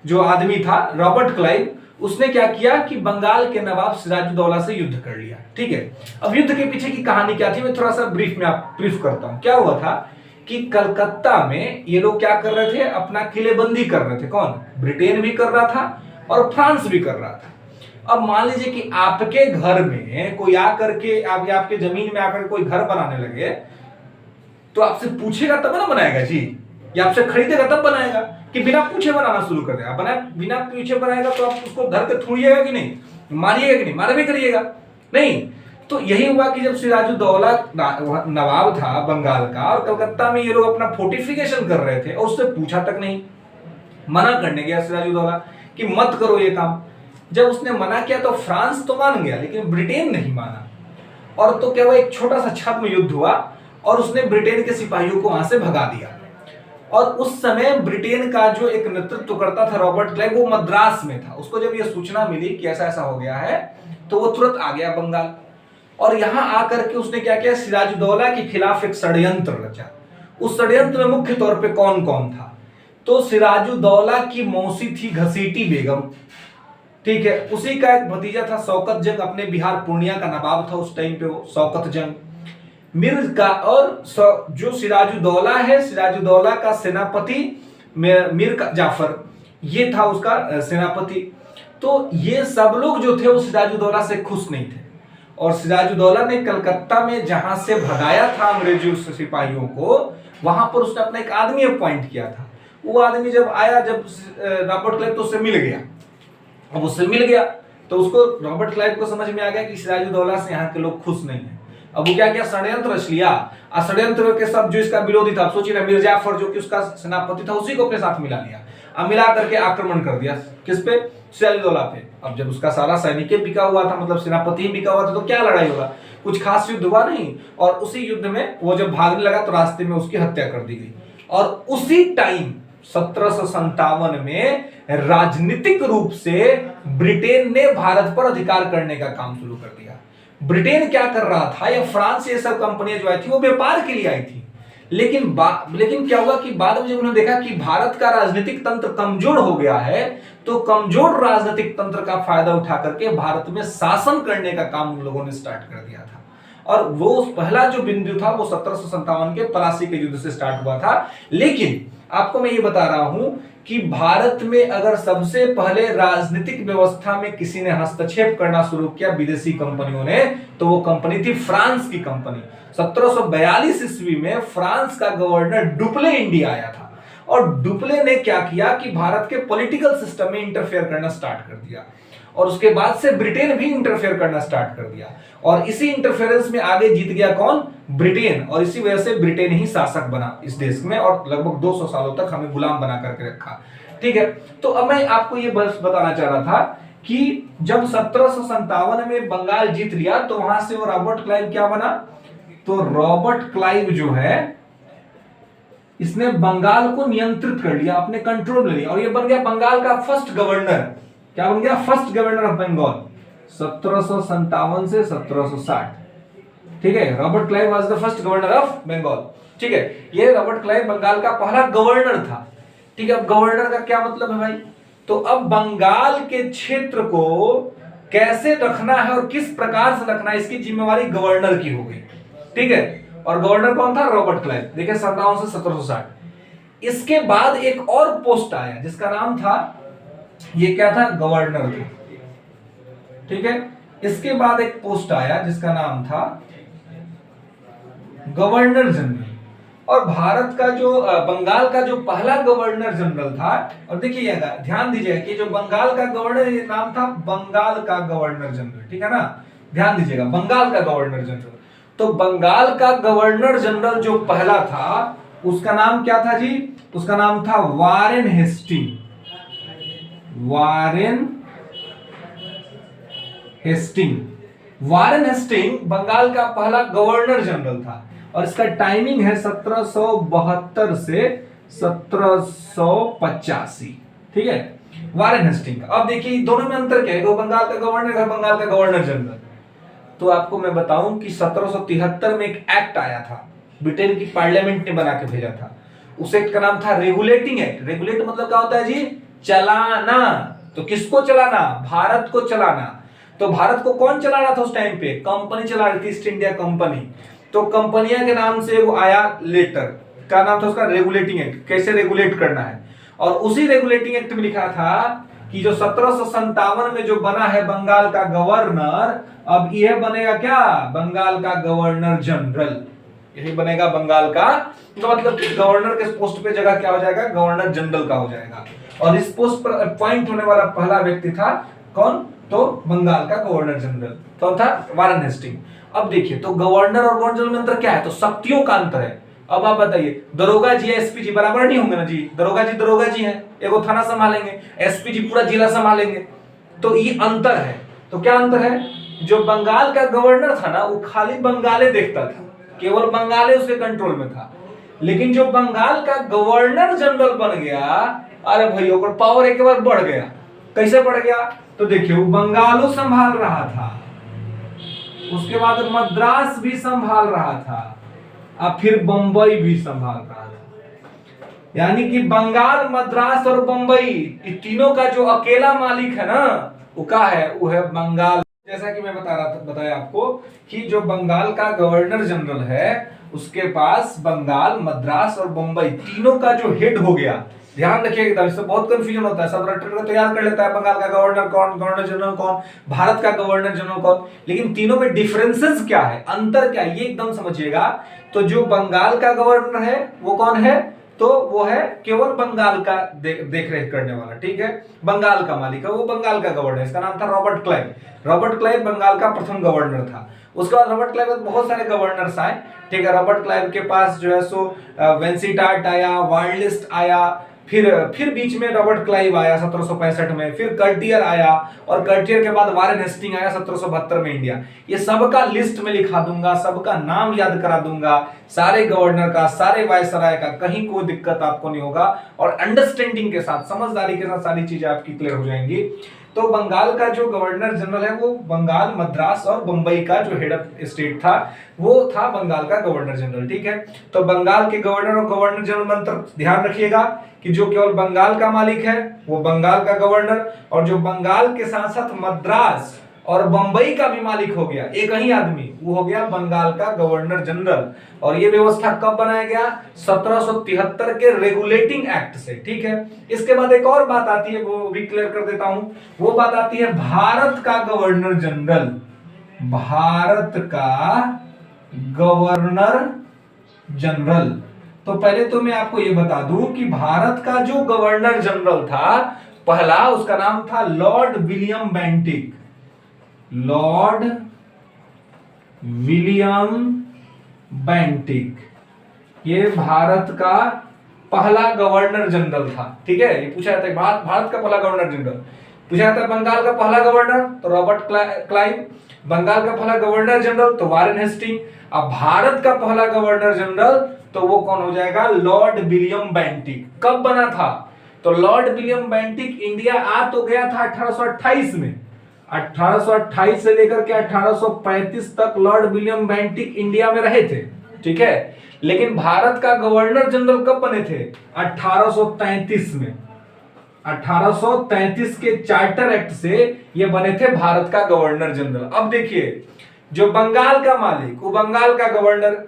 A: जो आदमी था रॉबर्ट क्लाइव, उसने क्या किया कि बंगाल के नवाब सिराजुद्दौला से युद्ध कर लिया। ठीक है, अब युद्ध के पीछे की कहानी क्या थी मैं थोड़ा सा ब्रीफ करता हूं। क्या हुआ था कि कलकत्ता में ये लोग क्या कर रहे थे, अपना किलेबंदी कर रहे थे। कौन? ब्रिटेन भी कर रहा था और फ्रांस भी कर रहा था। अब मान लीजिए कि आपके घर में कोई आकर के आपके जमीन में आकर कोई घर बनाने लगे, तो आपसे पूछेगा तब ना बनाएगा जी, या आपसे खरीदेगा तब बनाएगा कि बिना पूछे बनाना शुरू कर देगा। बिना पूछे बनाएगा तो आप उसको घर पे थूड़िएगा कि नहीं, मानिएगा कि नहीं, माना भी करिएगा नहीं। तो यही हुआ कि जब सिराजुद्दौला नवाब था बंगाल का और कलकत्ता में ये लोग अपना फोर्टिफिकेशन कर रहे थे और उससे पूछा तक नहीं, मना करने गया सिराजुद्दौला कि मत करो ये काम। जब उसने मना किया तो फ्रांस तो मान गया लेकिन ब्रिटेन नहीं माना, और तो क्या हुआ, एक छोटा सा छद्म युद्ध हुआ और उसने ब्रिटेन के सिपाहियों को वहां से भगा दिया। और उस समय ब्रिटेन का जो एक नेतृत्व करता था रॉबर्ट क्लाइव, वो मद्रास में था। उसको जब ये सूचना मिली कि ऐसा ऐसा हो गया है तो वो तुरंत आ गया बंगाल और यहां आकर के उसने क्या किया, सिराजुद्दौला के खिलाफ एक षड्यंत्र रचा। उस षड्यंत्र में मुख्य तौर पे कौन कौन था, तो सिराजुद्दौला की मौसी थी घसीटी बेगम, ठीक है, उसी का एक भतीजा था शौकत जंग, अपने बिहार पूर्णिया का नवाब था उस टाइम पे वो शौकत जंग, मिर्ज का, और जो सिराजुद्दौला है, सिराजुद्दौला का सेनापति मीर जाफर, ये था उसका सेनापति। तो ये सब लोग जो थे वो सिराजुद्दौला से खुश नहीं थे और सिराजुद्दौला ने कलकत्ता में जहां से भगाया था अंग्रेजी सिपाहियों को, वहां पर उसने अपना एक आदमी अपॉइंट किया था। वो आदमी जब आया, जब रॉबर्ट क्लाइव तो उससे मिल गया, अब उससे मिल गया तो उसको रॉबर्ट क्लाइव को समझ में आ गया कि सिराजुद्दौला से यहाँ के लोग खुश नहीं है। अब वो क्या किया, षड्यंत्र रच लिया। षड्यंत्र के सब जो इसका विरोधी था, सोचिए मीर जाफर जो कि उसका सेनापति था, उसी को अपने साथ मिला लिया। अब मिला करके आक्रमण कर दिया किस पे, सिराजुद्दौला पे। अब जब उसका सारा सैनिक बिका हुआ था, मतलब सेनापति ही बिका हुआ था, तो क्या लड़ाई होगा, कुछ खास युद्ध हुआ नहीं। और उसी युद्ध में वो जब भागने लगा तो रास्ते में उसकी हत्या कर दी गई। और उसी टाइम 1757 में राजनीतिक रूप से ब्रिटेन ने भारत पर अधिकार करने का काम शुरू कर दिया। ब्रिटेन क्या कर रहा था, या फ्रांस, ये सब कंपनियां जो आई थी वो व्यापार के लिए आई थी, लेकिन क्या हुआ कि बाद में जब उन्होंने देखा कि भारत का राजनीतिक तंत्र कमजोर हो गया है, तो कमजोर राजनीतिक तंत्र का फायदा उठा करके भारत में शासन करने का काम उन लोगों ने स्टार्ट कर दिया था। और वो पहला जो बिंदु था वो 1757 के प्लासी के युद्ध से स्टार्ट हुआ था। लेकिन आपको मैं ये बता रहा हूं कि भारत में अगर सबसे पहले राजनीतिक व्यवस्था में किसी ने हस्तक्षेप करना शुरू किया विदेशी कंपनियों ने, तो वो कंपनी थी फ्रांस की कंपनी। 1742 ईस्वी में फ्रांस का गवर्नर डुप्ले इंडिया आया था और डुप्ले ने क्या किया कि भारत के पॉलिटिकल सिस्टम में इंटरफेयर करना स्टार्ट कर दिया और उसके बाद से ब्रिटेन भी इंटरफेयर करना स्टार्ट कर दिया और इसी इंटरफेरेंस में आगे जीत गया कौन, ब्रिटेन। और इसी वजह से ब्रिटेन ही शासक बना इस देश में और लगभग 200 सालों तक हमें गुलाम बना करके रखा। ठीक है, तो अब मैं आपको ये बस बताना चाह रहा था कि जब 1757 में बंगाल जीत लिया तो वहां से वो रॉबर्ट क्लाइव क्या बना, तो रॉबर्ट क्लाइव जो है इसने बंगाल को नियंत्रित कर लिया, अपने कंट्रोल में लिया और ये बन गया बंगाल का फर्स्ट गवर्नर। क्या बन गया, फर्स्ट गवर्नर ऑफ बंगाल 1757 से 1760। ठीक है, Robert Clive was the first governor of Bengal. ठीक है, ये रॉबर्ट क्लाइव बंगाल का पहला गवर्नर था। ठीक है, अब गवर्नर का क्या मतलब है भाई, तो अब बंगाल के क्षेत्र को कैसे रखना है और किस प्रकार से रखना है इसकी जिम्मेवारी गवर्नर की हो गई। ठीक है, और गवर्नर कौन था, रॉबर्ट क्लाइव। देखिए 57 से 1760। इसके बाद एक और पोस्ट आया जिसका नाम था, ये क्या था, गवर्नर था। ठीक है, इसके बाद एक पोस्ट आया जिसका नाम था गवर्नर जनरल। और भारत का जो बंगाल का जो पहला गवर्नर जनरल था, और देखिएगा ध्यान दीजिएगा कि जो बंगाल का गवर्नर नाम था बंगाल का गवर्नर जनरल, ठीक है ना, ध्यान दीजिएगा बंगाल का गवर्नर जनरल। तो बंगाल का गवर्नर जनरल जो पहला था उसका नाम क्या था जी, उसका नाम था Warren Hasting, Warren Hasting. Warren Hasting Bengal का पहला गवर्नर जनरल था और इसका टाइमिंग है 1772 से 1785, ठीक है, वारेन हेस्टिंग का। अब देखिए दोनों में अंतर क्या है, बंगाल का गवर्नर है, बंगाल का गवर्नर जनरल। तो आपको मैं बताऊं कि 1773 में एक एक्ट आया था, ब्रिटेन की पार्लियामेंट ने बना के भेजा था। उस एक्ट का नाम था रेगुलेटिंग एक्ट। रेगुलेट मतलब क्या होता है जी, चलाना। तो किसको चलाना, भारत को चलाना। तो भारत को कौन चला रहा था उस टाइम पे, कंपनी चला रही थी, ईस्ट इंडिया कंपनी। तो कंपनियां के नाम से वो आया लेटर, क्या नाम था उसका, रेगुलेटिंग एक्ट, कैसे रेगुलेट करना है। और उसी रेगुलेटिंग एक्ट में लिखा था कि जो 1757 में जो बना है बंगाल का गवर्नर, अब यह बनेगा क्या, बंगाल का गवर्नर जनरल, यही बनेगा बंगाल का। तो मतलब गवर्नर के पोस्ट पे जगह क्या हो जाएगा, गवर्नर जनरल का हो जाएगा। और इस पोस्ट पर अपॉइंट होने वाला पहला व्यक्ति था कौन, तो बंगाल का गवर्नर जनरल, तो था वारेन हेस्टिंग। अब देखिए तो गवर्नर और गवर्नर जनरल में अंतर क्या है, तो शक्तियों का अंतर है। अब आप बताइए, दरोगा जी एसपी जी बराबर नहीं होंगे ना जी, दरोगा जी हैं, एगो थाना संभालेंगे, एसपी जी पूरा जिला संभालेंगे, तो ये अंतर है। तो क्या अंतर है, जो बंगाल का गवर्नर था ना वो खाली बंगाले देखता था, केवल बंगाले उसके कंट्रोल में था। लेकिन जो बंगाल का गवर्नर जनरल बन गया, अरे भाई ओकर पावर एक बार बढ़ गया। कैसे बढ़ गया, तो देखिए वो बंगालो संभाल रहा था, उसके बाद मद्रास भी संभाल रहा था, और फिर बंबई भी संभाल रहा था। यानी कि बंगाल, मद्रास और बंबई, इन तीनों का जो अकेला मालिक है ना, वो क्या है, वो है बंगाल। जैसा कि मैं बताया आपको कि जो बंगाल का गवर्नर जनरल है उसके पास बंगाल, मद्रास और बंबई तीनों का जो हेड हो गया। ध्यान रखिएगा, इससे बहुत कंफ्यूजन होता है, सब रट्टे तो याद कर लेता है बंगाल का गवर्नर कौन, गवर्नर जनरल कौन, भारत का गवर्नर जनरल कौन, लेकिन तीनों में डिफरेंसेस क्या है, अंतर क्या है, ये एकदम समझिएगा। तो जो बंगाल का गवर्नर है वो कौन है, तो वो है केवल बंगाल का देख रेख करने वाला, ठीक है, बंगाल का मालिक है, वो बंगाल का गवर्नर, इसका नाम था Robert Clive. Robert Clive Bengal का प्रथम गवर्नर था। उसके बाद रॉबर्ट क्लाइव बहुत सारे गवर्नर्स आए, ठीक है। रॉबर्ट क्लाइव के पास जो है सो वेंसीटार्ट आया, वार्लिस्ट आया, फिर बीच में रॉबर्ट क्लाइव आया 1765 में, फिर कर्टियर आया, और कर्टियर के बाद वारेन हेस्टिंग आया 1772 में इंडिया। ये सबका लिस्ट में लिखा दूंगा, सबका नाम याद करा दूंगा, सारे गवर्नर का, सारे वायसराय का, कहीं कोई दिक्कत आपको नहीं होगा। और अंडरस्टैंडिंग के साथ, समझदारी के साथ सारी चीजें आपकी क्लियर हो जाएंगी। तो बंगाल का जो गवर्नर जनरल है वो बंगाल, मद्रास और बंबई का जो हेड ऑफ स्टेट था वो था बंगाल का गवर्नर जनरल, ठीक है। तो बंगाल के गवर्नर और गवर्नर जनरल में अंतर ध्यान रखिएगा कि जो केवल बंगाल का मालिक है वो बंगाल का गवर्नर, और जो बंगाल के साथ साथ मद्रास और बंबई का भी मालिक हो गया एक ही आदमी, वो हो गया बंगाल का गवर्नर जनरल। और ये व्यवस्था कब बनाया गया, 1773 के रेगुलेटिंग एक्ट से, ठीक है। इसके बाद एक और बात आती है, वो भी क्लियर कर देता हूं, वो बात आती है भारत का गवर्नर जनरल। भारत का गवर्नर जनरल, तो पहले तो मैं आपको ये बता दूं कि भारत का जो गवर्नर जनरल था पहला, उसका नाम था Lord William Bentinck. Lord William Bentinck, ये भारत का पहला गवर्नर जनरल था, ठीक है। ये पूछा जाता है भारत का पहला गवर्नर जनरल, पूछा जाता है बंगाल का पहला गवर्नर तो रॉबर्ट क्लाइव, बंगाल का पहला गवर्नर जनरल तो वारेन हेस्टिंग, अब भारत का पहला गवर्नर जनरल तो वो कौन हो जाएगा, लॉर्ड विलियम बेंटिक। कब बना था, तो लॉर्ड विलियम बेंटिक इंडिया आ तो गया था 1828 में, 1828 से लेकर के 1835 तक लॉर्ड विलियम बेंटिक इंडिया में रहे थे, ठीक है। लेकिन भारत का गवर्नर जनरल कब बने थे, 1833 में। 1833 के चार्टर एक्ट से ये बने थे भारत का गवर्नर जनरल। अब देखिए जो बंगाल का मालिक वो बंगाल का गवर्नर,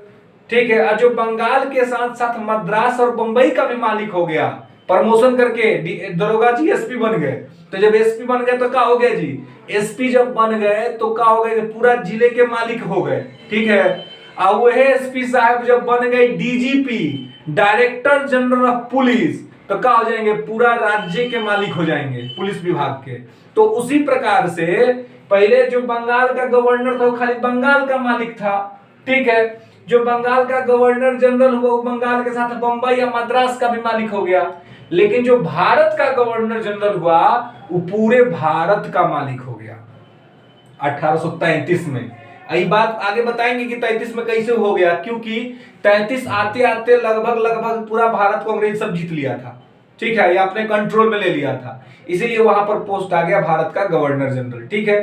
A: ठीक है, और जो बंगाल के साथ साथ मद्रास और बंबई का भी मालिक हो गया, प्रमोशन करके दरोगा जी एसपी बन गए। तो जब एसपी बन गए तो क्या हो गया जी, एसपी जब बन गए तो क्या हो गए, पूरा जिले के मालिक हो गए, ठीक है। और वही एसपी साहब जब बन गए DGP, director general of police, तो क्या हो जाएंगे, पूरा राज्य के मालिक हो जाएंगे पुलिस विभाग के। तो उसी प्रकार से पहले जो बंगाल का गवर्नर था वो खाली बंगाल का मालिक था, ठीक है। जो बंगाल का गवर्नर जनरल हुआ वो बंगाल के साथ बंबई या मद्रास का भी मालिक हो गया। लेकिन जो भारत का गवर्नर जनरल हुआ वो पूरे भारत का मालिक हो गया 1833 में। यही बात आगे बताएंगे कि 33 में कैसे हो गया, क्योंकि 33 आते आते लगभग पूरा भारत को अंग्रेज सब जीत लिया था, ठीक है, ये अपने कंट्रोल में ले लिया था, इसीलिए वहां पर पोस्ट आ गया भारत का गवर्नर जनरल, ठीक है।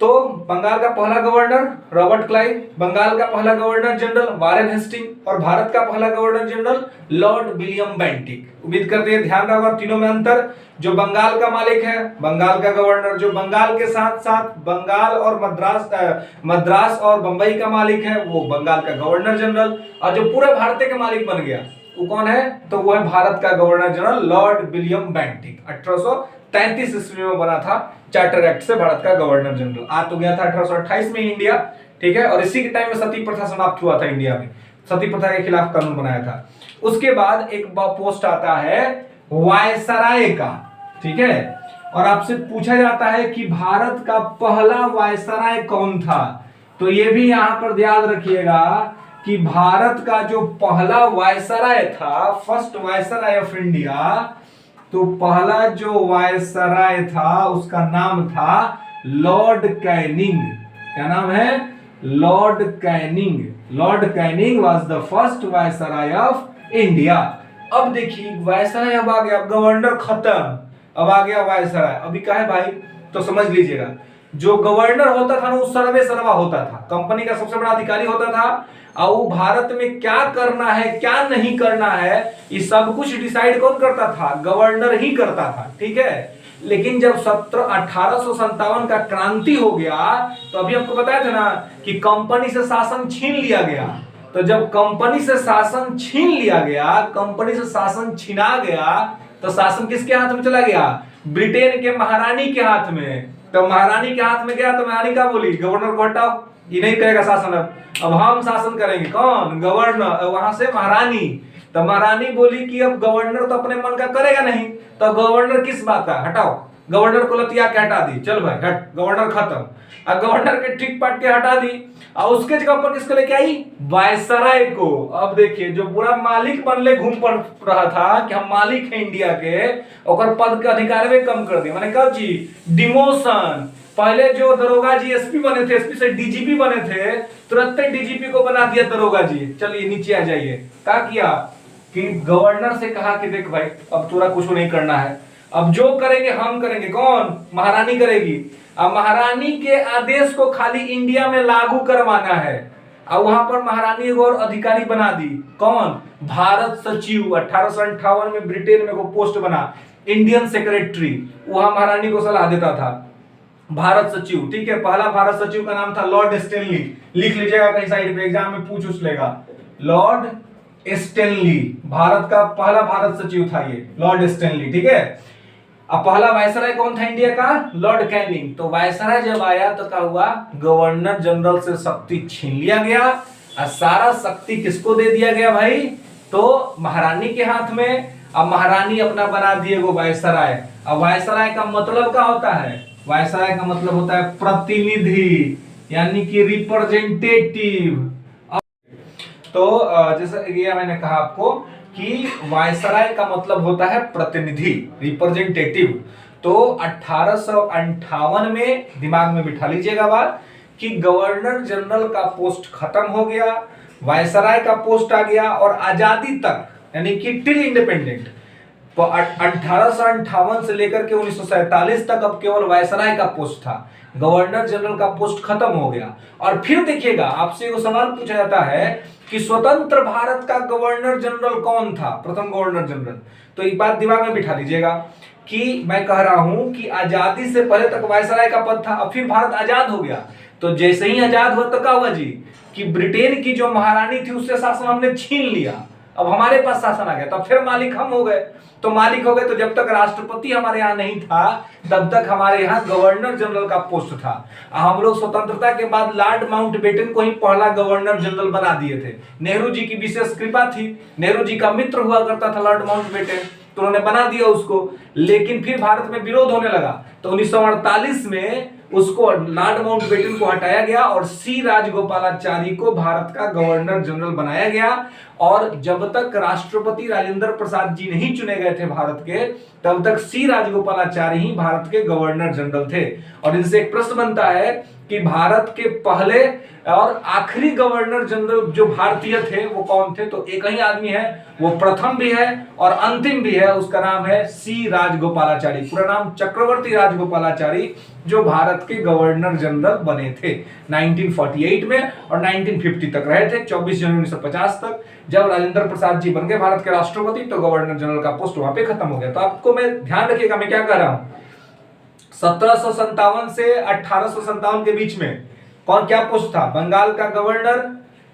A: तो बंगाल का पहला गवर्नर रॉबर्ट क्लाइव, बंगाल का पहला गवर्नर जनरल वारेन हेस्टिंग और भारत का पहला governor general Lord William Bentinck. उम्मीद करते हैं ध्यान रखा तीनों में अंतर। जो बंगाल का मालिक है बंगाल का गवर्नर, जो बंगाल के साथ साथ बंगाल और मद्रास और बंबई का मालिक है वो बंगाल का गवर्नर जनरल, और जो पूरे भारत के मालिक बन गया वो कौन है, तो वो है भारत का governor general Lord William Bentinck. 1833 ईस्वी में बना था चार्टर एक्ट से भारत का गवर्नर जनरल। आ तो गया था 1828 में इंडिया, ठीक है, और इसी के टाइम में सती प्रथा समाप्त हुआ था इंडिया में, सती प्रथा के खिलाफ कानून बनाया था। उसके बाद एक पोस्ट आता है वायसराय का, ठीक है, और आपसे पूछा जाता है कि भारत का पहला वायसराय कौन था। तो ये भी यहां पर ध्यान रखिएगा कि भारत का जो पहला वायसराय था, फर्स्ट वायसराय ऑफ इंडिया, तो पहला जो वायसराय था उसका नाम था लॉर्ड कैनिंग। क्या नाम है, Lord Canning. Lord Canning was the first viceroy of India. अब देखिए वायसराय अब आ गया, गवर्नर खत्म, अब आ गया वायसराय। अभी क्या है भाई, तो समझ लीजिएगा, जो गवर्नर होता था ना वो सर्वे सर्वा होता था, कंपनी का सबसे बड़ा अधिकारी होता था, और वो भारत में क्या करना है क्या नहीं करना है ये सब कुछ डिसाइड कौन करता था, गवर्नर ही करता था, ठीक है। लेकिन जब 1857 का क्रांति हो गया तो अभी आपको बताया था ना कि कंपनी से शासन छीन लिया गया। तो जब कंपनी से शासन छीन लिया गया, कंपनी से शासन छीना गया, तो शासन किसके हाथ में चला गया, ब्रिटेन के महारानी के हाथ में। तो महारानी के हाथ में गया तो महारानी क्या बोली, गवर्नर को हटाओ, ये नहीं करेगा शासन, अब हम शासन करेंगे, कौन, गवर्नर। वहां से महारानी, तो महारानी बोली कि अब गवर्नर तो अपने मन का करेगा नहीं, तो गवर्नर किस बात का, हटाओ, गवर्नर को लतिया के हटा दी, चल भाई हट, गवर्नर खत्म। अब गवर्नर के ठीक पाट के हटा दी, और उसके जगह पर किसको लेके आई, वायसराय को। अब देखिए जो पूरा मालिक बनले घूम पड़ रहा था कि हम मालिक हैं इंडिया के, और पद के अधिकार में कम कर दिया, मैंने कहा जी डिमोशन। पहले जो दरोगा जी एसपी बने थे, एसपी से डीजीपी बने थे, तुरंत डीजीपी को बना दिया दरोगा जी, चलिए नीचे आ जाइए। क्या किया कि गवर्नर से कहा कि देख भाई अब तोरा कुछ नहीं करना है, अब जो करेंगे हम करेंगे, कौन, महारानी करेगी। अब महारानी के आदेश को खाली इंडिया में लागू करवाना है, और वहां पर महारानी को और अधिकारी बना दी, कौन, भारत सचिव। 1858 में ब्रिटेन में को पोस्ट बना इंडियन सेक्रेटरी, वहां महारानी को सलाह देता था, भारत सचिव, ठीक है। पहला भारत सचिव का नाम था लॉर्ड स्टेनली, लिख लीजिएगा कहीं साइड पे, एग्जाम में पूछ लेगा, लॉर्ड स्टेनली, भारत का पहला भारत सचिव था ये लॉर्ड स्टेनली, ठीक है। अब पहला वायसराय कौन था इंडिया का, लॉर्ड कैनिंग। तो वायसराय जब आया तो क्या हुआ, गवर्नर जनरल से शक्ति छीन लिया गया, और सारा शक्ति किसको दे दिया गया भाई, तो महारानी के हाथ में। अब महारानी अपना बना दिए गो वायसराय। अब वायसराय का मतलब क्या होता है, वायसराय का मतलब होता है प्रतिनिधि, यानी कि रिप्रेजेंटेटिव। तो जैसा ये मैंने कहा आपको कि वायसराय का मतलब होता है प्रतिनिधि, रिप्रेजेंटेटिव। तो 1858 में दिमाग में बिठा लीजिएगा बात कि गवर्नर जनरल का पोस्ट खत्म हो गया, वायसराय का पोस्ट आ गया, और आजादी तक यानी कि टिल इंडिपेंडेंट 1858 से लेकर के 1947 तक अब केवल वायसराय का पोस्ट था, गवर्नर जनरल का पोस्ट खत्म हो गया। और फिर देखिएगा आपसे वो सवाल पूछा जाता है कि स्वतंत्र भारत का गवर्नर जनरल कौन था, प्रथम गवर्नर जनरल। तो एक बात दिमाग में बिठा लीजिएगा कि मैं कह रहा हूं कि आजादी से पहले तक वायसराय का पद था, अब फिर भारत आजाद हो गया, तो जैसे ही आजाद हुआ तो क्या हुआ जी कि ब्रिटेन की जो महारानी थी उससे शासन हमने छीन लिया, अब हमारे पास शासन आ गया, तब फिर मालिक हम हो गए। तो मालिक हो गए तो जब तक राष्ट्रपति हमारे यहाँ नहीं था तब तक हमारे यहाँ गवर्नर जनरल का पोस्ट था। हम लोग स्वतंत्रता के बाद लॉर्ड माउंटबेटन को ही पहला गवर्नर जनरल बना दिए थे। नेहरू जी की विशेष कृपा थी, नेहरू जी का मित्र हुआ करता था लॉर्ड माउंटबेटन, तो उन्होंने बना दिया उसको। लेकिन फिर भारत में विरोध होने लगा तो 1948 में उसको लॉर्ड माउंटबेटन को हटाया गया और सी राजगोपालाचारी को भारत का गवर्नर जनरल बनाया गया। और जब तक राष्ट्रपति राजेंद्र प्रसाद जी नहीं चुने गए थे भारत के, तब तक सी राजगोपालाचारी ही भारत के गवर्नर जनरल थे। और इनसे एक प्रश्न बनता है कि भारत के पहले और आखिरी गवर्नर जनरल जो भारतीय थे वो कौन थे? तो एक ही आदमी है, वो प्रथम भी है और अंतिम भी है, उसका नाम है सी राजगोपालाचारी। पूरा नाम चक्रवर्ती राजगोपालाचारी, जो भारत के गवर्नर जनरल बने थे 1948 में और 1950 तक रहे थे, 24 जनवरी 1950 तक। जब राजेंद्र प्रसाद जी बन गए भारत के राष्ट्रपति तो गवर्नर जनरल का पोस्ट वहां पे खत्म हो गया। तो आपको मैं ध्यान रखिएगा मैं क्या कह रहा हूं, 1757 से 1857 के बीच में कौन क्या पोस्ट था? बंगाल का गवर्नर,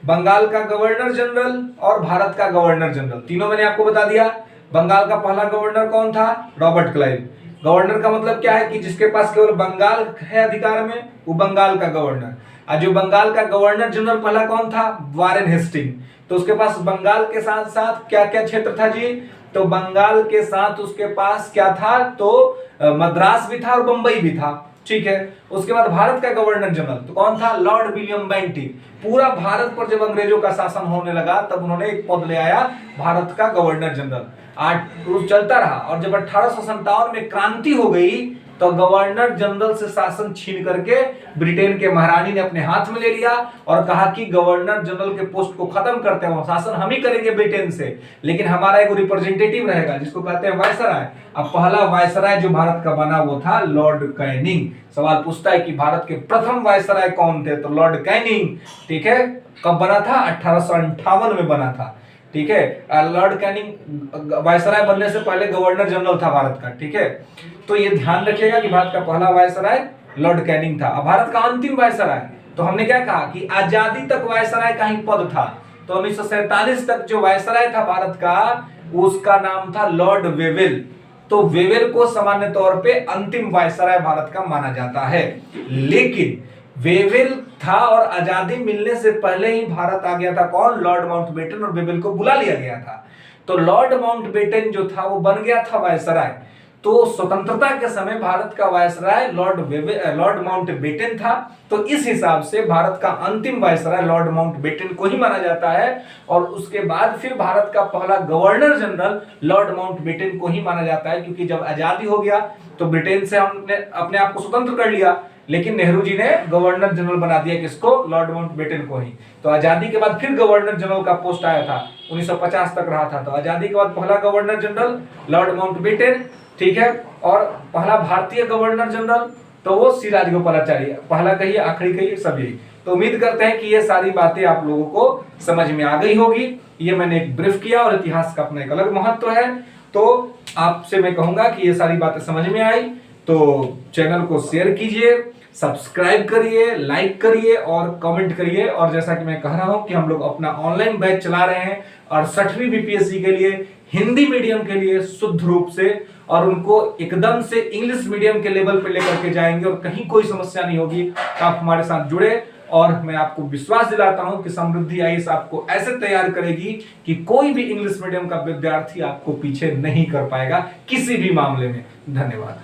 A: बंगाल का गवर्नर जनरल और भारत का गवर्नर जनरल, तीनों मैंने आपको बता दिया। बंगाल का पहला गवर्नर कौन था? Robert Clive. गवर्नर का मतलब क्या है कि जिसके पास केवल बंगाल है अधिकार में, वो बंगाल का गवर्नर। और जो बंगाल का गवर्नर जनरल पहला कौन था? Warren Hasting. तो उसके पास बंगाल के साथ साथ क्या क्या क्षेत्र था जी? तो बंगाल के साथ उसके पास क्या था? तो मद्रास भी था और बंबई भी था, ठीक है। उसके बाद भारत का गवर्नर जनरल तो कौन था? Lord William Bentinck. पूरा भारत पर जब अंग्रेजों का शासन होने लगा तब उन्होंने एक पद ले आया भारत का गवर्नर जनरल। चलता रहा और जब 1857 में क्रांति हो गई तो गवर्नर जनरल से शासन छीन करके ब्रिटेन के महारानी ने अपने हाथ में ले लिया और कहा कि गवर्नर जनरल के पोस्ट को खत्म करते हैं, शासन हम ही करेंगे ब्रिटेन से, लेकिन हमारा एक रिप्रेजेंटेटिव रहेगा जिसको कहते हैं वायसराय। अब पहला वायसराय जो भारत का बना वो था लॉर्ड कैनिंग। सवाल पूछता है कि भारत के प्रथम वायसराय कौन थे? तो लॉर्ड कैनिंग, ठीक है। कब बना था? 1858 में बना था, ठीक है। लॉर्ड कैनिंग वायसराय बनने से पहले गवर्नर जनरल था भारत का, ठीक है। तो ये ध्यान रखिएगा कि भारत का पहला वायसराय लॉर्ड कैनिंग था। अब भारत का अंतिम वायसराय, तो हमने क्या कहा कि आजादी तक वायसराय का ही पद था। तो 1947 तक जो वायसराय था भारत का उसका नाम था लॉर्ड वेवेल। तो वेवेल को सामान्य तौर पे अंतिम वायसराय भारत का माना जाता है। लेकिन वेवेल था और आजादी मिलने से पहले ही भारत आ गया था कौन? लॉर्ड माउंटबेटन, और वेवेल को बुला लिया गया था। तो लॉर्ड माउंटबेटन जो था वो बन गया था वायसराय। तो स्वतंत्रता के समय भारत का वायसराय लॉर्ड माउंटबेटन था। तो इस हिसाब से भारत का अंतिम वायसराय लॉर्ड माउंटबेटन को ही माना जाता है और उसके बाद फिर भारत का पहला गवर्नर जनरल लॉर्ड माउंटबेटन को ही माना जाता है, क्योंकि जब आजादी हो गया तो ब्रिटेन से हमने अपने आप को स्वतंत्र कर लिया, लेकिन नेहरू जी ने गवर्नर जनरल बना दिया किसको? लॉर्ड माउंटबेटन को ही। तो आजादी के बाद फिर गवर्नर जनरल का पोस्ट आया था, 1950 तक रहा था। तो आजादी के बाद पहला गवर्नर जनरल लॉर्ड माउंटबेटन, ठीक है। और पहला भारतीय गवर्नर जनरल तो वो सी राजगोपालाचारी, पहला कहिए आखिरी कहिए सभी। तो उम्मीद करते हैं कि ये सारी बातें आप लोगों को समझ में आ गई होगी। ये मैंने एक ब्रीफ किया और इतिहास का अपना एक अलग महत्व है। तो आपसे मैं कहूंगा कि ये सारी बातें समझ में आई तो चैनल को शेयर कीजिए, सब्सक्राइब करिए, लाइक करिए और कमेंट करिए। और जैसा कि मैं कह रहा हूं कि हम लोग अपना ऑनलाइन बैच चला रहे हैं और 6वीं बीपीएससी के लिए हिंदी मीडियम के लिए शुद्ध रूप से, और उनको एकदम से इंग्लिश मीडियम के लेवल पे लेकर के जाएंगे और कहीं कोई समस्या नहीं होगी। आप हमारे साथ जुड़े और मैं आपको विश्वास दिलाता हूं कि समृद्धि आईएएस आपको ऐसे तैयार करेगी कि कोई भी इंग्लिश मीडियम का विद्यार्थी आपको पीछे नहीं कर पाएगा किसी भी मामले में। धन्यवाद।